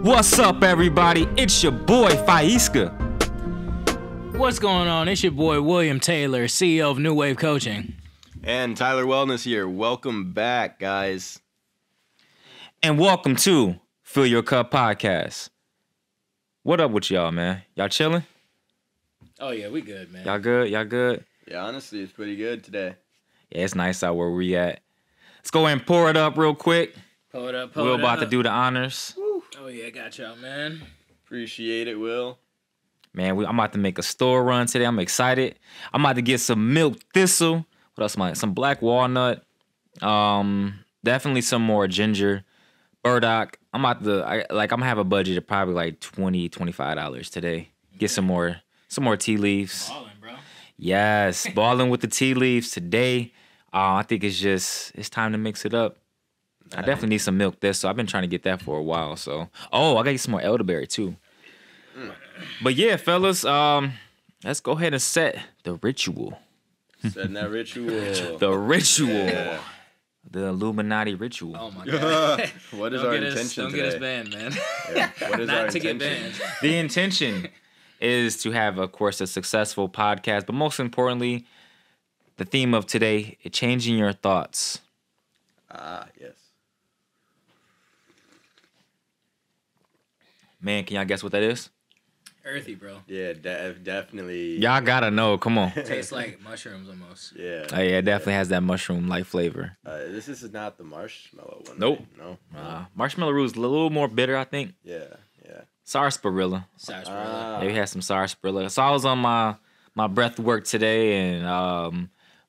What's up, everybody? It's your boy, Faiska. What's going on? It's your boy, William Taylor, CEO of New Wave Coaching. And Tyler Wellness here. Welcome back, guys. And welcome to Fill Your Cup Podcast. What up with y'all, man? Y'all chilling? Oh, yeah, we good, man. Y'all good? Y'all good? Yeah, honestly, it's pretty good today. Yeah, it's nice out where we at. Let's go ahead and pour it up real quick. Pull it up, We're about to do the honors. Woo. Oh, yeah, got y'all, man. Appreciate it, Will. Man, I'm about to make a store run today. I'm excited. I'm about to get some milk thistle. What else am I? Some black walnut. Definitely some more ginger. Burdock. I'm about to I'm gonna have a budget of probably like $20, $25 today. Get some more tea leaves. Ballin', bro. Yes, balling with the tea leaves today. I think it's time to mix it up. I definitely need some milk thistle. I've been trying to get that for a while. So, I gotta get some more elderberry too. But yeah, fellas, let's go ahead and set the ritual. Setting that ritual. The ritual. Yeah. The Illuminati ritual. Oh, my God. What is our intention Don't today? get us banned, man. Yeah. What is our Not to intention? get banned. The intention is to have, of course, a successful podcast, but most importantly, the theme of today, changing your thoughts. Ah, yes. Man, can y'all guess what that is? Earthy, bro. Yeah, definitely. Y'all gotta know. Come on. Tastes like mushrooms almost. Yeah. Oh, yeah, it definitely has that mushroom-like flavor. This is not the marshmallow one. Nope. Right? No. Marshmallow root is a little more bitter, I think. Yeah. Sarsaparilla. Sarsaparilla. Maybe had some sarsaparilla. So I was on my breath work today, and I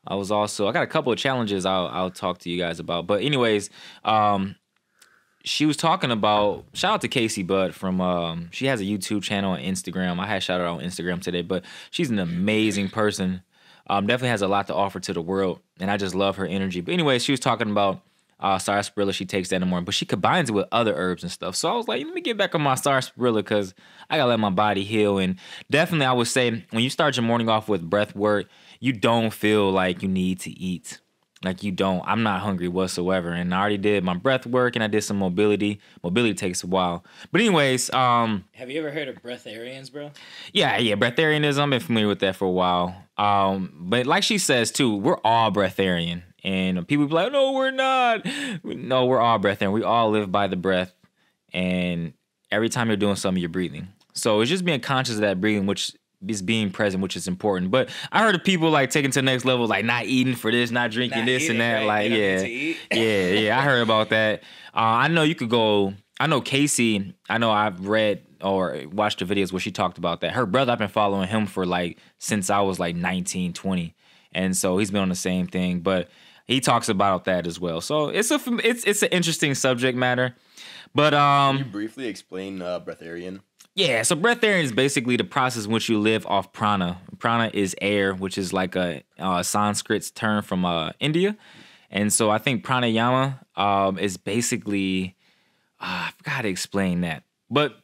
got a couple of challenges I'll talk to you guys about. But anyways, she was talking about, shout out to Casey Budd from, she has a YouTube channel and Instagram. I had shout out on Instagram today, but she's an amazing person. Definitely has a lot to offer to the world, and I just love her energy. But anyway, she was talking about sarsaparilla. She takes that in the morning, but she combines it with other herbs and stuff. So I was like, let me get back on my sarsaparilla because I gotta let my body heal. And definitely, I would say when you start your morning off with breath work, you don't feel like you need to eat. Like you don't. I'm not hungry whatsoever. And I already did my breath work and I did some mobility. Mobility takes a while. But anyways, Have you ever heard of breatharians, bro? yeah, breatharianism. I've been familiar with that for a while. But like she says too, we're all breatharian. And people be like, no, we're not. No, we're all breatharian. We all live by the breath. And every time you're doing something, you're breathing. So it's just being conscious of that breathing, which is being present, which is important. But I heard of people like taking to the next level, like not eating for this, not drinking this and that. Right? Like, yeah, I heard about that. I know you could go. I know Casey. I know I've read or watched the videos where she talked about that. Her brother, I've been following him for like since I was like 19, 20, and so he's been on the same thing. But he talks about that as well. So it's an interesting subject matter. But Can you briefly explain breatharian? yeah, so breatharian is basically the process in which you live off prana. Prana is air, which is like a Sanskrit term from India. And so I think pranayama is basically, I forgot how to explain that. But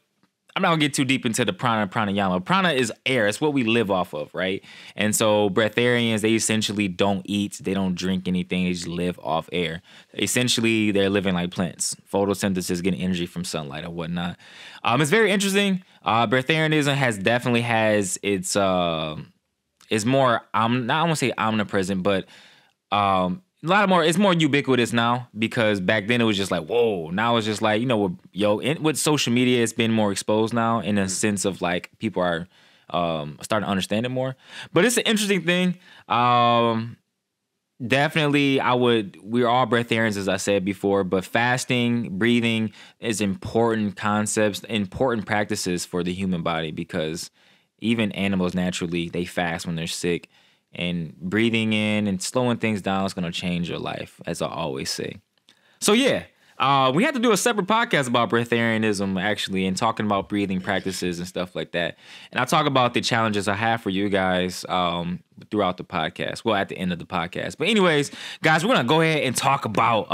I'm not going to get too deep into the pranayama. Prana is air. It's what we live off of, right? And so breatharians, they essentially don't eat. They don't drink anything. They just live off air. Essentially, they're living like plants. Photosynthesis, getting energy from sunlight or whatnot. It's very interesting. Breatharianism definitely has its, it's more, I don't want to say omnipresent, but it's more ubiquitous now because back then it was just like, whoa. Now it's just like, with social media, it's been more exposed now in a sense of like people are starting to understand it more. But it's an interesting thing. Definitely, we're all breatharians, as I said before, but fasting, breathing is important concepts, important practices for the human body because even animals naturally, they fast when they're sick. And breathing in and slowing things down is going to change your life, as I always say. So, yeah, we had to do a separate podcast about breatharianism, actually, and talking about breathing practices and stuff like that. And I'll talk about the challenges I have for you guys throughout the podcast. Well, at the end of the podcast. But anyways, guys, we're going to go ahead and talk about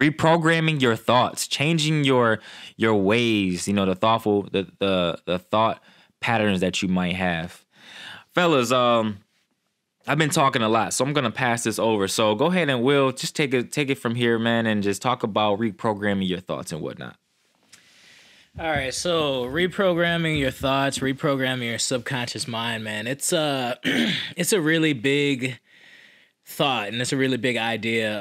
reprogramming your thoughts, changing your ways, the thoughtful, the thought patterns that you might have. Fellas, I've been talking a lot, so I'm going to pass this over. So go ahead and Will, just take it from here, man, and just talk about reprogramming your thoughts and whatnot. All right, so reprogramming your thoughts, reprogramming your subconscious mind, man. It's it's a really big thought, and it's a really big idea.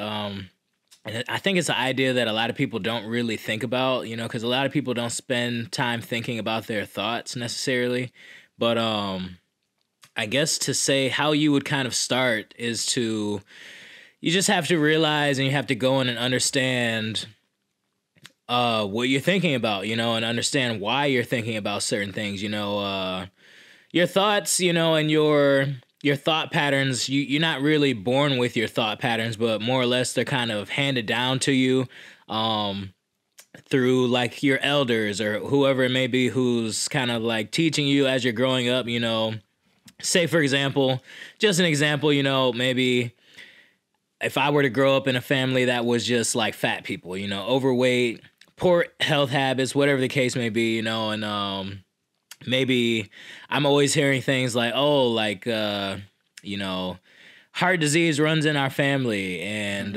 And I think it's an idea that a lot of people don't really think about, because a lot of people don't spend time thinking about their thoughts necessarily. But I guess to say how you would kind of start is you just have to realize and you have to go in and understand what you're thinking about, and understand why you're thinking about certain things, your thoughts, and your thought patterns. You're not really born with your thought patterns, but more or less they're kind of handed down to you through like your elders or whoever it may be who's kind of like teaching you as you're growing up. Say for example, just an example, maybe if I were to grow up in a family that was just like fat people, overweight, poor health habits, whatever the case may be, and maybe I'm always hearing things like, oh, like, heart disease runs in our family, and,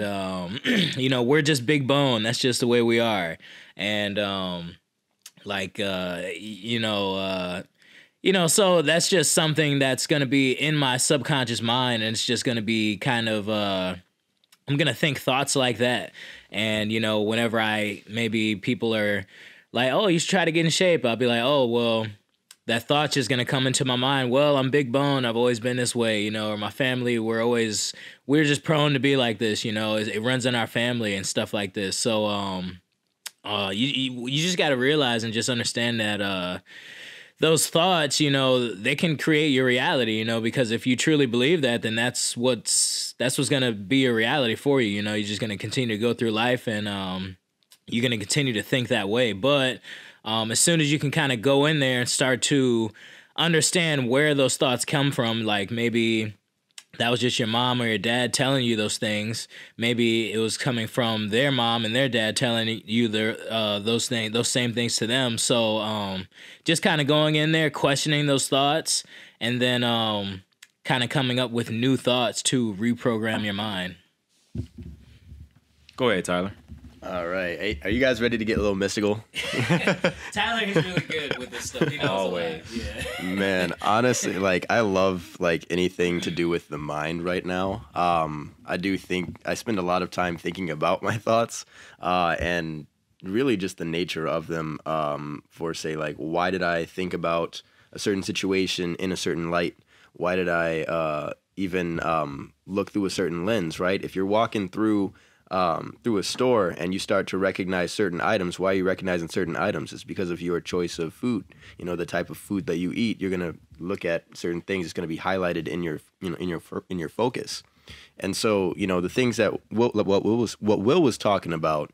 we're just big bone. That's just the way we are. And, so that's just something that's going to be in my subconscious mind, and it's just going to be kind of, I'm going to think thoughts like that. And, whenever maybe people are like, oh, you should try to get in shape, I'll be like, oh, well, that thought's just going to come into my mind. Well, I'm big bone. I've always been this way, or my family, we're just prone to be like this, it runs in our family and stuff like this. So, you just got to realize and just understand that, those thoughts, they can create your reality, because if you truly believe that, then that's what's going to be your reality for you. You're just going to continue to go through life, and you're going to continue to think that way. But as soon as you can kind of go in there and start to understand where those thoughts come from, like maybe that was just your mom or your dad telling you those things. Maybe it was coming from their mom and their dad telling you those same things to them. So just kind of going in there, questioning those thoughts, and then kind of coming up with new thoughts to reprogram your mind. Go ahead, Tyler. All right. Hey, are you guys ready to get a little mystical? Tyler is really good with this stuff. He knows always. Yeah. Man, honestly, like I love like anything to do with the mind right now. I do think I spend a lot of time thinking about my thoughts and really just the nature of them for say like why did I think about a certain situation in a certain light? Why did I even look through a certain lens, right? If you're walking through a store and you start to recognize certain items, why are you recognizing certain items? It's because of your choice of food. The type of food that you eat, you're gonna look at certain things. It's gonna be highlighted in your in your focus. And so, the things that what Will was talking about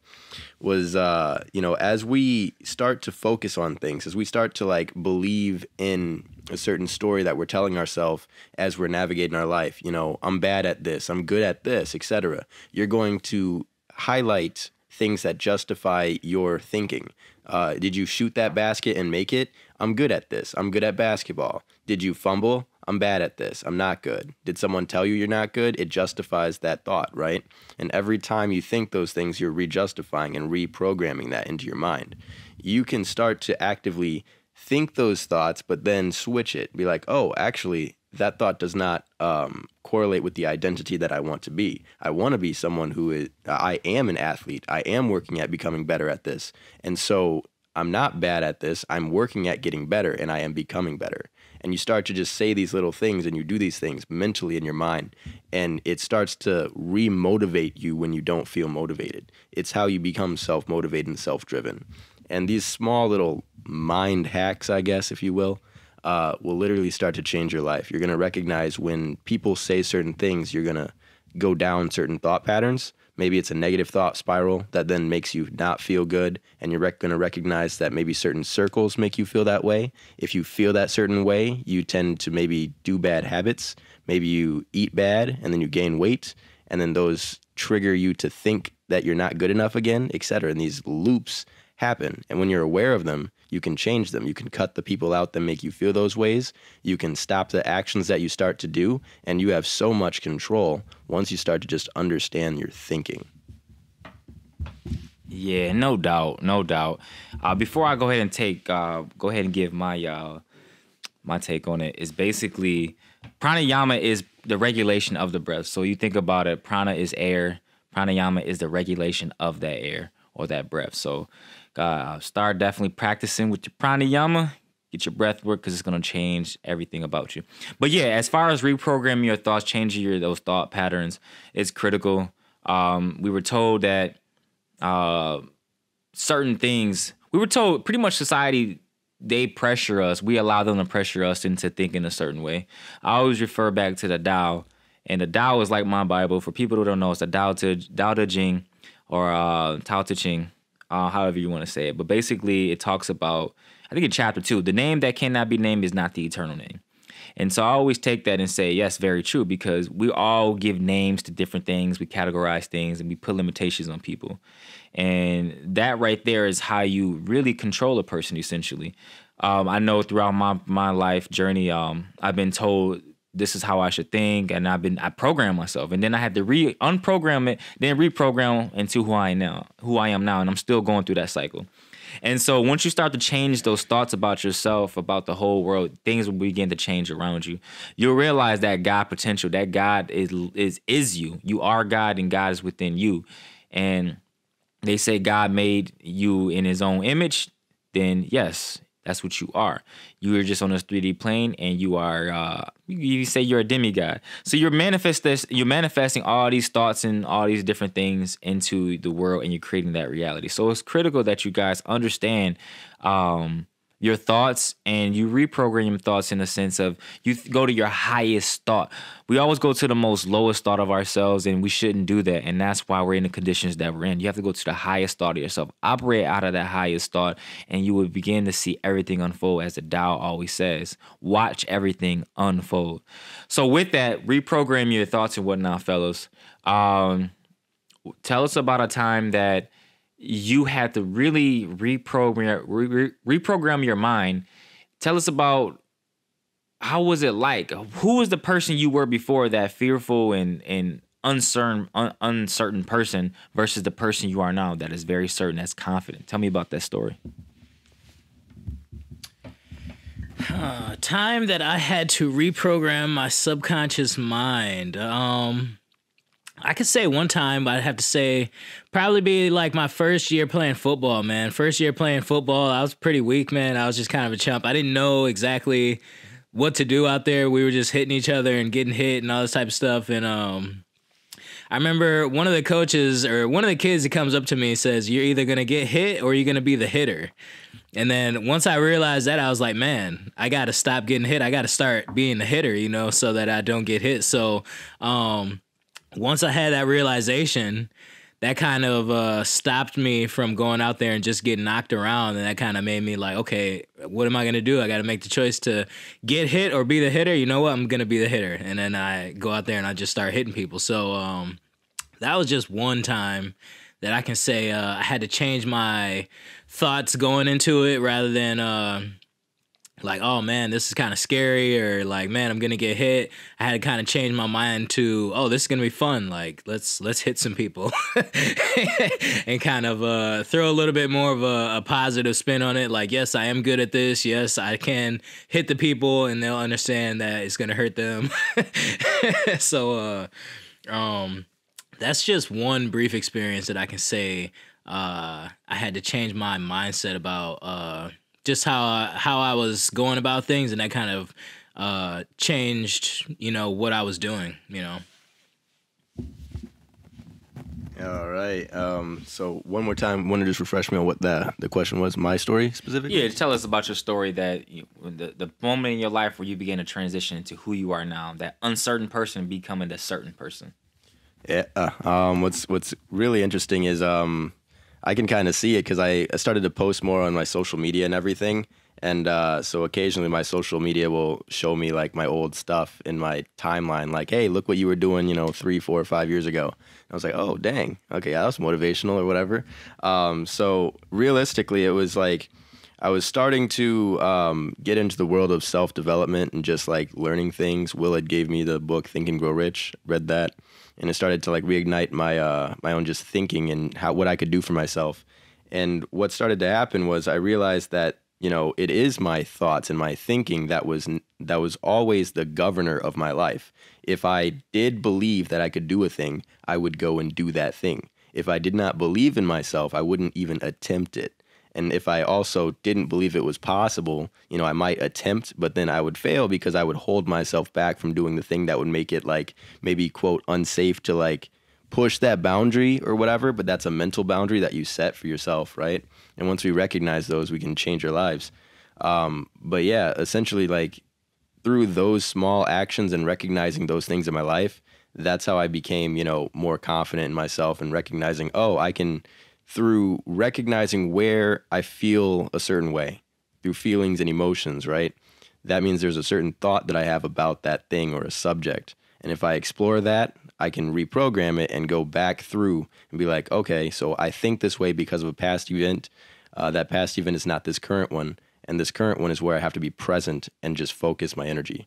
was, as we start to focus on things, as we start to like believe in a certain story that we're telling ourselves as we're navigating our life, I'm bad at this, I'm good at this, etc. You're going to highlight things that justify your thinking. Did you shoot that basket and make it? I'm good at this. I'm good at basketball. Did you fumble? I'm bad at this. I'm not good. Did someone tell you you're not good? It justifies that thought, right? And every time you think those things, you're re-justifying and reprogramming that into your mind. You can start to actively think those thoughts, but then switch it. Be like, oh, actually, that thought does not correlate with the identity that I want to be. I want to be someone who is, I am an athlete. I am working at becoming better at this. And so I'm not bad at this. I'm working at getting better, and I am becoming better. And you start to just say these little things, and you do these things mentally in your mind, and it starts to re-motivate you when you don't feel motivated. It's how you become self-motivated and self-driven. And these small little mind hacks, I guess, if you will literally start to change your life. You're going to recognize when people say certain things, you're going to go down certain thought patterns. Maybe it's a negative thought spiral that then makes you not feel good, and you're going to recognize that maybe certain circles make you feel that way. If you feel that certain way, you tend to maybe do bad habits. Maybe you eat bad, and then you gain weight, and then those trigger you to think that you're not good enough again, etc. And these loops happen, and when you're aware of them, you can change them. You can cut the people out that make you feel those ways. You can stop the actions that you start to do, and you have so much control once you start to just understand your thinking. Yeah, no doubt, no doubt. Before I go ahead and give my take on it, is basically pranayama is the regulation of the breath. So you think about it, prana is air, pranayama is the regulation of that air or that breath. So start definitely practicing with your pranayama. Get your breath work because it's gonna change everything about you. But yeah, as far as reprogramming your thoughts, changing those thought patterns, it's critical. We were told that certain things. We were told pretty much society, they pressure us. We allow them to pressure us into thinking a certain way. I always refer back to the Tao, and the Tao is like my Bible. For people who don't know, it's the Tao Te Ching or Tao Te Ching, however you want to say it. But basically, it talks about, I think in chapter 2, the name that cannot be named is not the eternal name. And so I always take that and say, yes, very true, because we all give names to different things. We categorize things and we put limitations on people. And that right there is how you really control a person, essentially. I know throughout my life journey, I've been told this is how I should think, and I program myself, and then I had to unprogram it, then reprogram into who I am now, and I'm still going through that cycle. And so once you start to change those thoughts about yourself, about the whole world, things will begin to change around you. You'll realize that God potential, that God is you. You are God, and God is within you. And they say God made you in his own image, then yes, that's what you are. You are just on this 3D plane, and you are, you say you're a demigod. So you're manifesting all these thoughts and all these different things into the world, and you're creating that reality. So it's critical that you guys understand your thoughts, and you reprogram your thoughts in the sense of you go to your highest thought. We always go to the most lowest thought of ourselves, and we shouldn't do that. And that's why we're in the conditions that we're in. You have to go to the highest thought of yourself. Operate out of that highest thought, and you will begin to see everything unfold, as the Tao always says. Watch everything unfold. So with that, reprogram your thoughts and whatnot, fellas. Tell us about a time that you had to really reprogram your mind. Tell us about, how was it like? Who was the person you were before, that fearful and uncertain person, versus the person you are now that is very certain, that's confident? Tell me about that story. Time that I had to reprogram my subconscious mind. I could say one time, but I'd have to say probably be like my first year playing football, man. First year playing football, I was pretty weak, man. I was just kind of a chump. I didn't know exactly what to do out there. We were just hitting each other and getting hit and all this type of stuff. And I remember one of the coaches, or one of the kids that comes up to me and says, you're either going to get hit or you're going to be the hitter. And then once I realized that, I was like, man, I got to stop getting hit. I got to start being the hitter, so that I don't get hit. So, once I had that realization, that kind of stopped me from going out there and just getting knocked around. And that kind of made me like, okay, what am I going to do? I got to make the choice to get hit or be the hitter. You know what? I'm going to be the hitter. And then I go out there and I just start hitting people. So that was just one time that I can say I had to change my thoughts going into it, rather than like, oh man, this is kind of scary, or like, man, I'm gonna get hit. I had to kind of change my mind to, oh, this is gonna be fun. Like, let's hit some people, and kind of throw a little bit more of a positive spin on it. Like, yes, I am good at this. Yes, I can hit the people, and they'll understand that it's gonna hurt them. So, that's just one brief experience that I can say. I had to change my mindset about just how I was going about things, and that kind of changed, what I was doing, All right. So one more time, want to just refresh me on what the question was, my story specifically? Yeah, tell us about your story, that the moment in your life where you began to transition into who you are now, that uncertain person becoming the certain person. Yeah. What's really interesting is I can kind of see it because I started to post more on my social media and everything. And so occasionally my social media will show me like my old stuff in my timeline, like, hey, look what you were doing, 3, 4, 5 years ago. And I was like, oh, dang. Okay, yeah, that was motivational or whatever. So realistically, it was like I was starting to get into the world of self-development and just like learning things. Willard gave me the book Think and Grow Rich, read that. and it started to like reignite my my own just thinking and what I could do for myself. And what started to happen was I realized that, you know, it is my thoughts and my thinking that was always the governor of my life. If I did believe that I could do a thing, I would go and do that thing. If I did not believe in myself, I wouldn't even attempt it. And if I also didn't believe it was possible, you know, I might attempt, but then I would fail because I would hold myself back from doing the thing that would make it like maybe, quote, unsafe to like push that boundary or whatever. But that's a mental boundary that you set for yourself, right? And once we recognize those, we can change our lives. But yeah, essentially, like through those small actions and recognizing those things in my life, that's how I became, you know, more confident in myself and recognizing, oh, I can, through recognizing where I feel a certain way, through feelings and emotions, right? That means there's a certain thought that I have about that thing or a subject. And if I explore that, I can reprogram it and go back through and be like, okay, so I think this way because of a past event. That past event is not this current one. And this current one is where I have to be present and just focus my energy.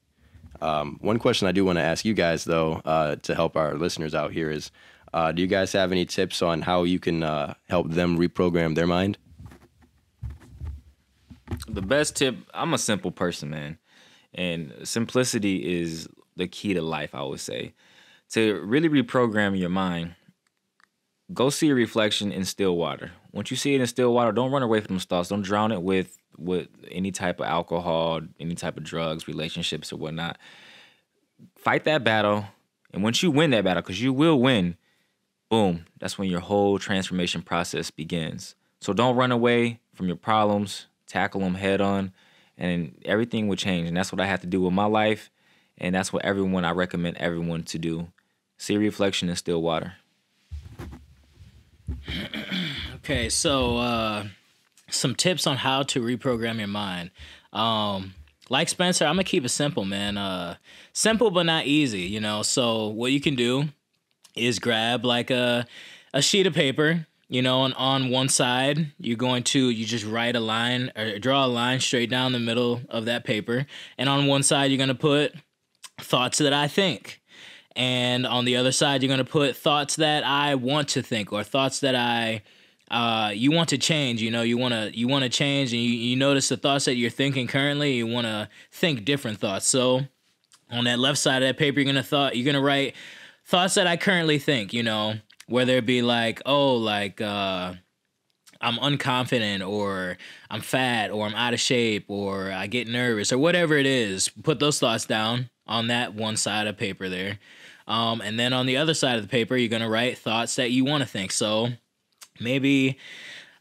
One question I do want to ask you guys, though, to help our listeners out here is, do you guys have any tips on how you can help them reprogram their mind? The best tip, I'm a simple person, man. And simplicity is the key to life, I would say. To really reprogram your mind, go see a reflection in still water. Once you see it in still water, don't run away from those thoughts. Don't drown it with any type of alcohol, any type of drugs, relationships, or whatnot. Fight that battle. And once you win that battle, because you will win, boom, that's when your whole transformation process begins. So don't run away from your problems. Tackle them head on, and everything will change. And that's what I have to do with my life. And that's what I recommend everyone to do. See reflection in still water. Okay, so some tips on how to reprogram your mind. Like Spencer, I'm gonna keep it simple, man. Simple but not easy, you know. So what you can do is grab like a sheet of paper, you know, and on one side you just write a line or draw a line straight down the middle of that paper, and on one side you're gonna put thoughts that I think. And on the other side, you're going to put thoughts that I want to think, or thoughts that you want to change. You know, you want to change, and you notice the thoughts that you're thinking currently, you want to think different thoughts. So on that left side of that paper, you're going to write thoughts that I currently think, you know, whether it be like, I'm unconfident, or I'm fat, or I'm out of shape, or I get nervous, or whatever it is. Put those thoughts down on that one side of paper there. And then on the other side of the paper, you're going to write thoughts that you want to think. So maybe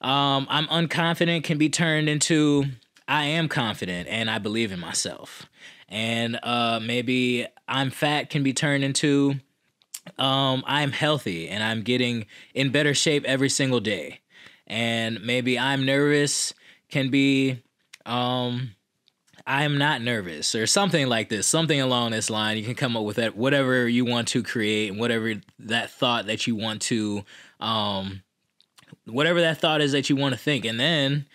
I'm unconfident can be turned into I am confident and I believe in myself. And maybe I'm fat can be turned into I'm healthy and I'm getting in better shape every single day. And maybe I'm nervous can be I'm not nervous, or something like this, something along this line. You can come up with that, whatever you want to create, and whatever that thought that you want to, whatever that thought is that you want to think. And then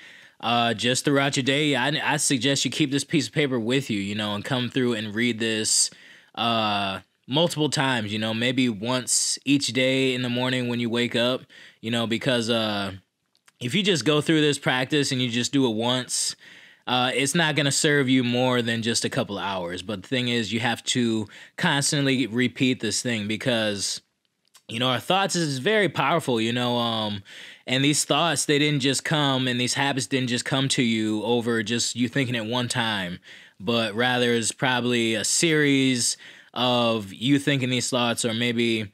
just throughout your day, I suggest you keep this piece of paper with you, you know, and come through and read this multiple times, you know, maybe once each day in the morning when you wake up, you know, because if you just go through this practice and you just do it once, it's not going to serve you more than just a couple of hours. But the thing is, you have to constantly repeat this thing because, you know, our thoughts is very powerful, you know, and these thoughts, they didn't just come, and these habits didn't just come to you over just you thinking it one time, but rather it's probably a series of you thinking these thoughts, or maybe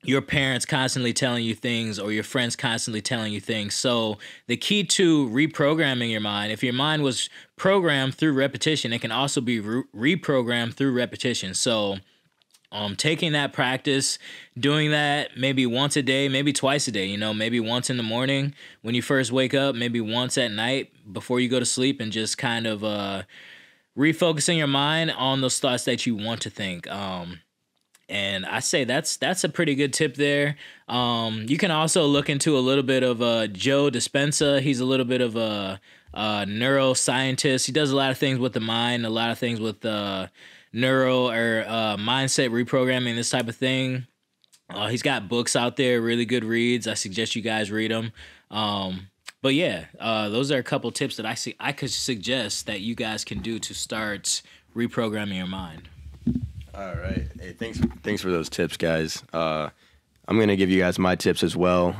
your parents constantly telling you things, or your friends constantly telling you things. So the key to reprogramming your mind, if your mind was programmed through repetition, it can also be reprogrammed through repetition. So taking that practice, doing that maybe once a day, maybe twice a day, you know, maybe once in the morning when you first wake up, maybe once at night before you go to sleep, and just kind of refocusing your mind on those thoughts that you want to think. And I say that's a pretty good tip there. You can also look into a little bit of Joe Dispenza. He's a little bit of a neuroscientist. He does a lot of things with the mind, a lot of things with neuro or mindset reprogramming, this type of thing. He's got books out there, really good reads. I suggest you guys read them. But yeah, those are a couple tips that I could suggest that you guys can do to start reprogramming your mind. All right. Hey, thanks for those tips, guys. I'm going to give you guys my tips as well,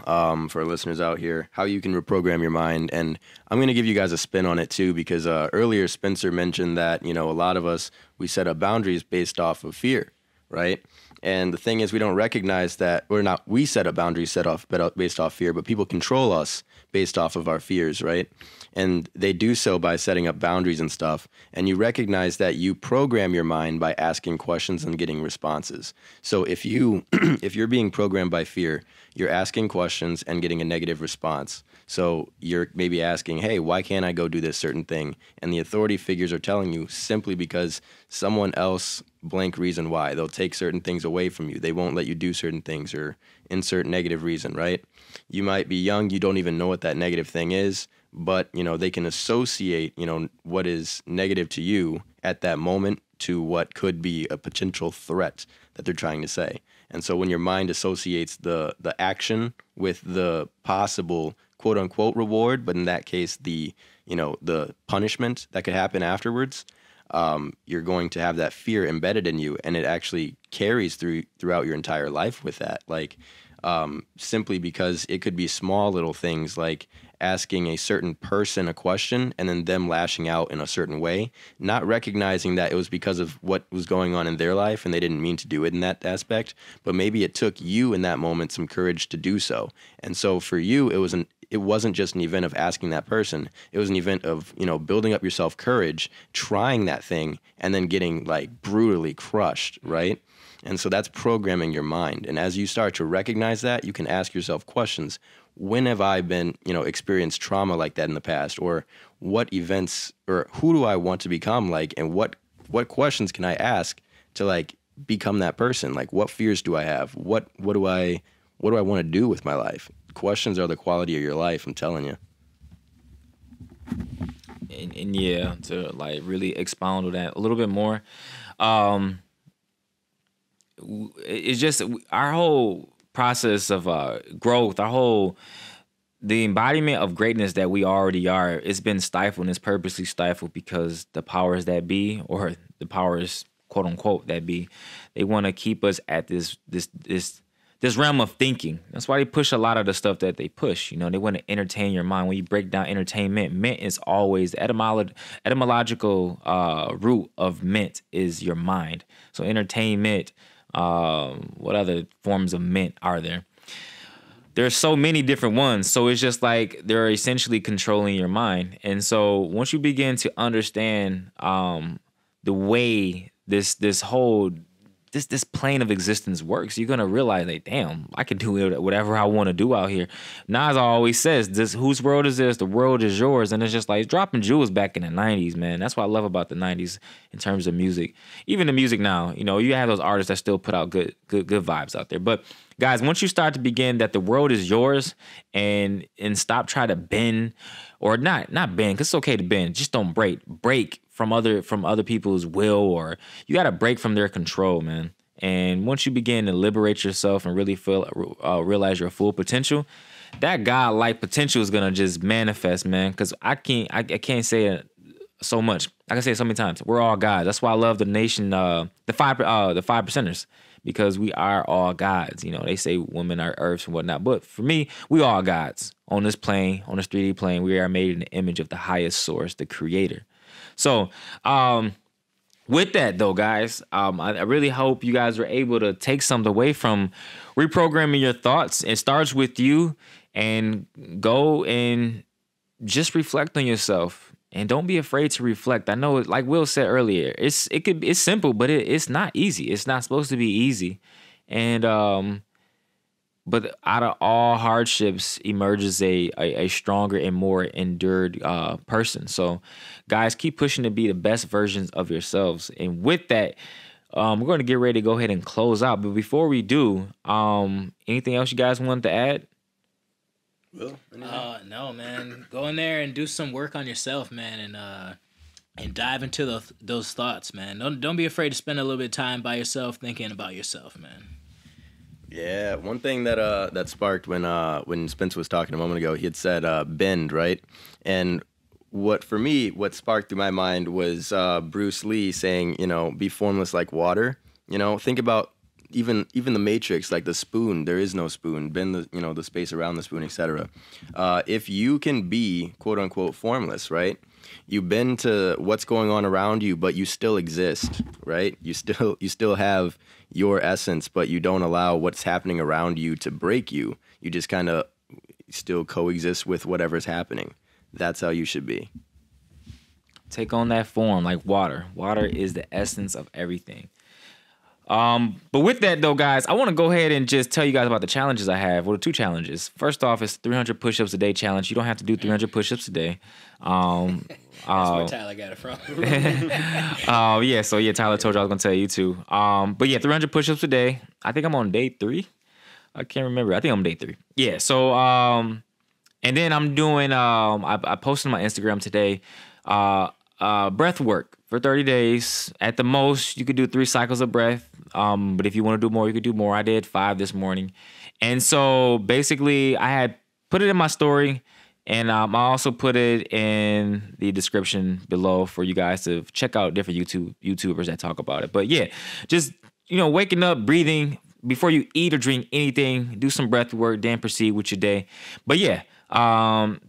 for our listeners out here, how you can reprogram your mind. And I'm going to give you guys a spin on it too, because earlier Spencer mentioned that, a lot of us, we set up boundaries based off of fear, right? And the thing is, we don't recognize that we set up boundaries based off fear, but people control us based off of our fears, right? And they do so by setting up boundaries and stuff. And you recognize that you program your mind by asking questions and getting responses. So if you're being programmed by fear, you're asking questions and getting a negative response. So you're maybe asking, hey, why can't I go do this certain thing? And the authority figures are telling you simply because someone else blank reason why. They'll take certain things away from you. They won't let you do certain things or insert negative reason, right? You might be young, you don't even know what that negative thing is, but, they can associate, what is negative to you at that moment to what could be a potential threat that they're trying to say. And so when your mind associates the action with the possible quote unquote reward, but in that case, the punishment that could happen afterwards, you're going to have that fear embedded in you, and it actually carries throughout your entire life with that. Like, simply because it could be small little things like asking a certain person a question and then them lashing out in a certain way, not recognizing that it was because of what was going on in their life and they didn't mean to do it in that aspect, but maybe it took you in that moment some courage to do so. And so for you, it wasn't just an event of asking that person. It was an event of, building up your self-courage, trying that thing, and then getting like brutally crushed, right? And so that's programming your mind. And as you start to recognize that, you can ask yourself questions. When have I been, experienced trauma like that in the past? Or what events, or who do I want to become like? And what questions can I ask to like become that person? Like, what fears do I have? What do I want to do with my life? Questions are the quality of your life, I'm telling you. And yeah, to like really expound on that a little bit more. It's just our whole process of growth, the embodiment of greatness that we already are, it's been stifled, and it's purposely stifled because the powers that be, or the powers quote unquote that be, they want to keep us at this realm of thinking. That's why they push a lot of the stuff that they push. They want to entertain your mind. When you break down entertainment, ment is always the etymological root of ment is your mind. So entertainment. What other forms of ment are there? There's so many different ones. So it's just like they're essentially controlling your mind. And so once you begin to understand the way this plane of existence works, you're gonna realize like, damn, I can do whatever I want to do out here. Nas always says, "This whose world is this? The world is yours." And it's just like it's dropping jewels back in the '90s, man. That's what I love about the '90s in terms of music. Even the music now, you have those artists that still put out good vibes out there. But guys, once you start to begin that the world is yours, and stop trying to bend, or not bend, because it's okay to bend, just don't break from other people's will, or you got to break from their control, man. And once you begin to liberate yourself and really realize your full potential, that godlike potential is gonna just manifest, man. Because I can't say it so much. I can say it so many times. We're all gods. That's why I love the nation, the five percenters, because we are all gods. They say women are earths and whatnot, but for me, we all gods on this plane, on this 3D plane. We are made in the image of the highest source, the Creator. So, with that though, guys, I really hope you guys are able to take something away from reprogramming your thoughts. It starts with you, and go and just reflect on yourself, and don't be afraid to reflect. I know, like Will said earlier, it's simple, but it's not easy. It's not supposed to be easy, and but out of all hardships emerges a stronger and more endured person. So, guys, keep pushing to be the best versions of yourselves. And with that, we're going to get ready to go ahead and close out. But before we do, anything else you guys wanted to add? Will? No, man. Go in there and do some work on yourself, man, and dive into those thoughts, man. Don't be afraid to spend a little bit of time by yourself thinking about yourself, man. Yeah, one thing that sparked when Spence was talking a moment ago, he had said bend, right? And what sparked through my mind was Bruce Lee saying, be formless like water. Think about even the Matrix, like the spoon. There is no spoon. Bend the space around the spoon, etc. If you can be quote unquote formless, right? You bend to what's going on around you, but you still exist, right? You still have your essence, but you don't allow what's happening around you to break you. You just kind of still coexist with whatever's happening. That's how you should be. Take on that form like water. Water is the essence of everything. But with that though, guys, I want to go ahead and just tell you guys about the challenges I have. Well, the 2 challenges. First off, it's 300 push-ups a day challenge. You don't have to do 300 push-ups a day. That's where Tyler got it from. Tyler told you I was gonna tell you too. 300 push-ups a day. I think I'm on day 3. I can't remember. I think I'm on day 3. Yeah. So and then I'm doing I posted on my Instagram today breath work for 30 days. At the most, you could do 3 cycles of breath. But if you want to do more, you could do more. I did 5 this morning. And so basically I had put it in my story, and I also put it in the description below for you guys to check out different YouTubers that talk about it. But yeah, just, waking up, breathing before you eat or drink anything, do some breath work, then proceed with your day. But yeah,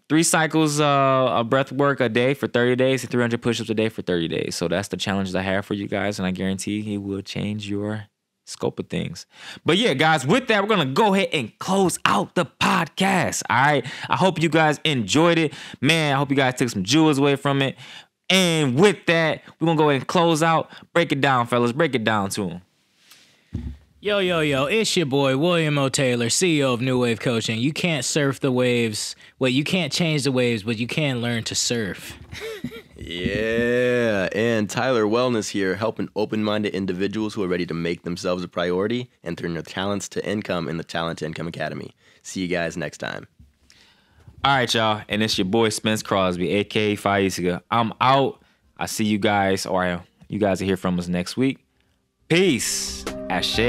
3 cycles of breath work a day for 30 days and 300 push-ups a day for 30 days. So that's the challenge I have for you guys, and I guarantee it will change your scope of things. But yeah, guys, with that, we're going to go ahead and close out the podcast. All right. I hope you guys enjoyed it. Man, I hope you guys took some jewels away from it. And with that, we're going to go ahead and close out. Break it down, fellas. Break it down to them. Yo, it's your boy, William O. Taylor, CEO of New Wave Coaching. You can't surf the waves. Well, you can't change the waves, but you can learn to surf. Yeah, and Tyler Wellness here, helping open-minded individuals who are ready to make themselves a priority and turn their talents to income in the Talent to Income Academy. See you guys next time. All right, y'all, and it's your boy, Spence Crosby, a.k.a. Faisiga. I'm out. I see you guys, or you guys will hear from us next week. Peace. Ashe.